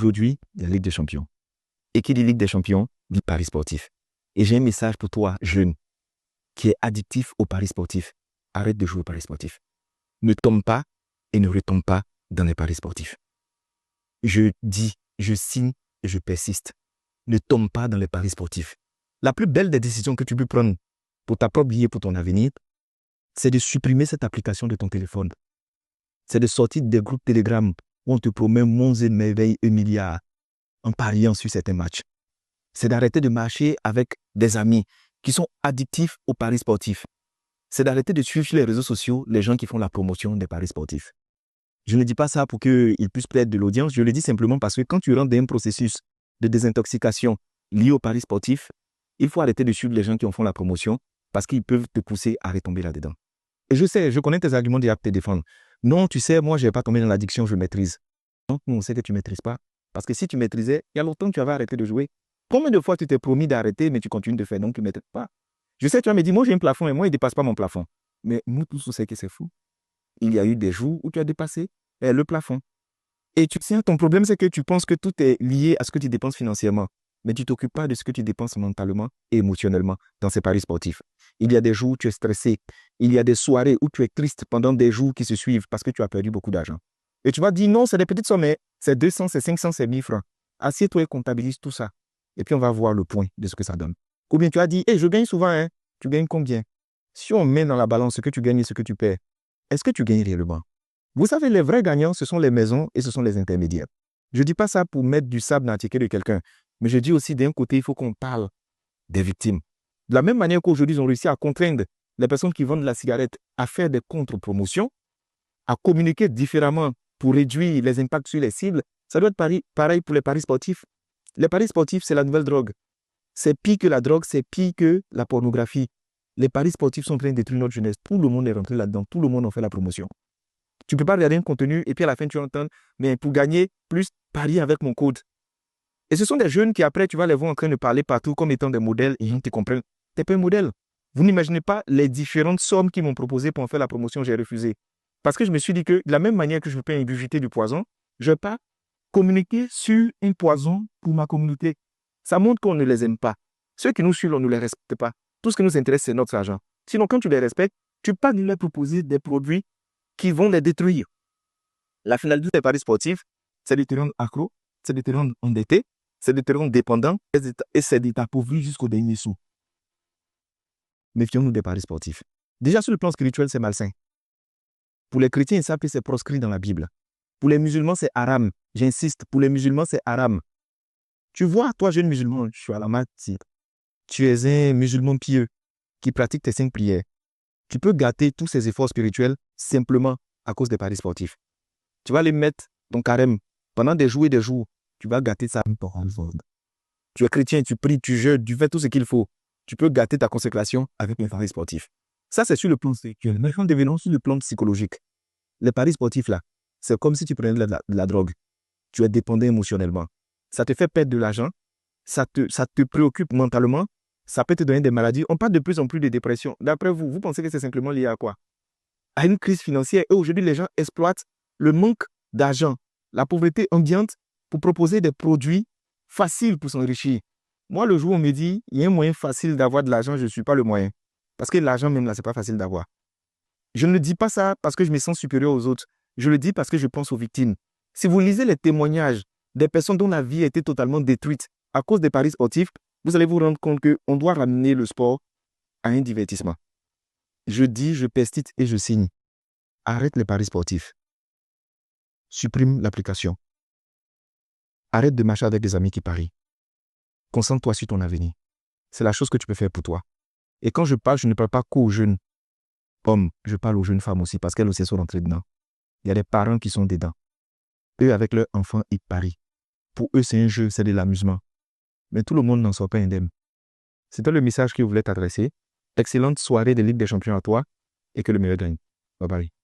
Aujourd'hui, la Ligue des Champions. Et qui dit Ligue des Champions, dit Paris sportif. Et j'ai un message pour toi, jeune, qui est addictif au Paris sportif. Arrête de jouer au Paris sportif. Ne tombe pas et ne retombe pas dans les paris sportifs. Je dis, je signe et je persiste. Ne tombe pas dans les paris sportifs. La plus belle des décisions que tu peux prendre pour ta propre vie et pour ton avenir, c'est de supprimer cette application de ton téléphone. C'est de sortir des groupes Telegram où on te promet mondes et merveilles et milliards en pariant sur certains matchs. C'est d'arrêter de marcher avec des amis qui sont addictifs aux paris sportifs. C'est d'arrêter de suivre sur les réseaux sociaux les gens qui font la promotion des paris sportifs. Je ne dis pas ça pour qu'ils puissent perdre de l'audience, je le dis simplement parce que quand tu rentres dans un processus de désintoxication lié aux paris sportifs, il faut arrêter de suivre les gens qui en font la promotion parce qu'ils peuvent te pousser à retomber là-dedans. Et je sais, je connais tes arguments déjà pour te défendre. Non, tu sais, moi, je n'ai pas tombé dans l'addiction, je maîtrise. Donc, on sait que tu ne maîtrises pas. Parce que si tu maîtrisais, il y a longtemps que tu avais arrêté de jouer. Combien de fois tu t'es promis d'arrêter, mais tu continues de faire, donc tu ne maîtrises pas. Je sais, tu vas me dire, moi, j'ai un plafond et moi, il ne dépasse pas mon plafond. Mais nous tous, on sait que c'est fou. Il y a eu des jours où tu as dépassé le plafond. Et tu sais, ton problème, c'est que tu penses que tout est lié à ce que tu dépenses financièrement. Mais tu ne t'occupes pas de ce que tu dépenses mentalement et émotionnellement dans ces paris sportifs. Il y a des jours où tu es stressé. Il y a des soirées où tu es triste pendant des jours qui se suivent parce que tu as perdu beaucoup d'argent. Et tu vas dire, non, c'est des petites sommes, mais c'est 200, c'est 500, c'est 1000 francs. Assieds-toi et comptabilise tout ça. Et puis, on va voir le point de ce que ça donne. Ou bien tu as dit, je gagne souvent, hein. Tu gagnes combien? Si on met dans la balance ce que tu gagnes et ce que tu perds, est-ce que tu gagnes réellement? Vous savez, les vrais gagnants, ce sont les maisons et ce sont les intermédiaires. Je ne dis pas ça pour mettre du sable dans le ticket de quelqu'un, mais je dis aussi d'un côté, il faut qu'on parle des victimes. De la même manière qu'aujourd'hui, ils ont réussi à contraindre les personnes qui vendent la cigarette à faire des contre-promotions, à communiquer différemment pour réduire les impacts sur les cibles, ça doit être pareil pour les paris sportifs. Les paris sportifs, c'est la nouvelle drogue. C'est pire que la drogue, c'est pire que la pornographie. Les paris sportifs sont en train de détruire notre jeunesse. Tout le monde est rentré là-dedans. Tout le monde en fait la promotion. Tu ne peux pas regarder un contenu et puis à la fin, tu entends, mais pour gagner plus, parier avec mon code. Et ce sont des jeunes qui, après, tu vas les voir en train de parler partout comme étant des modèles et ils te comprennent. Tu n'es pas un modèle. Vous n'imaginez pas les différentes sommes qu'ils m'ont proposées pour en faire la promotion, j'ai refusé. Parce que je me suis dit que de la même manière que je peux ingurgiter du poison, je ne peux pas communiquer sur un poison pour ma communauté. Ça montre qu'on ne les aime pas. Ceux qui nous suivent, on ne les respecte pas. Tout ce qui nous intéresse, c'est notre argent. Sinon, quand tu les respectes, tu ne peux pas nous leur proposer des produits qui vont les détruire. La finalité des paris sportifs, c'est de te rendre accro, c'est de te rendre endetté, c'est de te rendre dépendant et c'est de t'appauvrir jusqu'au dernier sou. Méfions-nous des paris sportifs. Déjà, sur le plan spirituel, c'est malsain. Pour les chrétiens, ils savent que c'est proscrit dans la Bible. Pour les musulmans, c'est haram. J'insiste, pour les musulmans, c'est haram. Tu vois, toi, jeune musulman, je suis à la mat, tu es un musulman pieux qui pratique tes 5 prières. Tu peux gâter tous ces efforts spirituels simplement à cause des paris sportifs. Tu vas les mettre ton carême pendant des jours et des jours. Tu vas gâter ça. Tu es chrétien, tu pries, tu jeûnes, tu fais tout ce qu'il faut. Tu peux gâter ta consécration avec les paris sportifs. Ça, c'est sur le plan spirituel. Maintenant, devenons sur le plan psychologique. Les paris sportifs, là, c'est comme si tu prenais de la drogue. Tu es dépendant émotionnellement. Ça te fait perdre de l'argent. Ça te préoccupe mentalement. Ça peut te donner des maladies. On parle de plus en plus de dépression. D'après vous, vous pensez que c'est simplement lié à quoi? À une crise financière. Et aujourd'hui, les gens exploitent le manque d'argent, la pauvreté ambiante pour proposer des produits faciles pour s'enrichir. Moi, le jour où on me dit, il y a un moyen facile d'avoir de l'argent, je ne suis pas le moyen. Parce que l'argent même là, ce n'est pas facile d'avoir. Je ne dis pas ça parce que je me sens supérieur aux autres. Je le dis parce que je pense aux victimes. Si vous lisez les témoignages des personnes dont la vie a été totalement détruite à cause des paris sportifs, vous allez vous rendre compte qu'on doit ramener le sport à un divertissement. Je dis, je persiste et je signe. Arrête les paris sportifs. Supprime l'application. Arrête de marcher avec des amis qui parient. Concentre-toi sur ton avenir. C'est la chose que tu peux faire pour toi. Et quand je parle, je ne parle pas qu'aux jeunes hommes. Je parle aux jeunes femmes aussi parce qu'elles aussi sont rentrées dedans. Il y a des parents qui sont dedans. Eux, avec leurs enfants, ils parient. Pour eux, c'est un jeu, c'est de l'amusement. Mais tout le monde n'en sort pas indemne. C'était le message que je voulais t'adresser. Excellente soirée de Ligue des Champions à toi et que le meilleur gagne. Bye bye.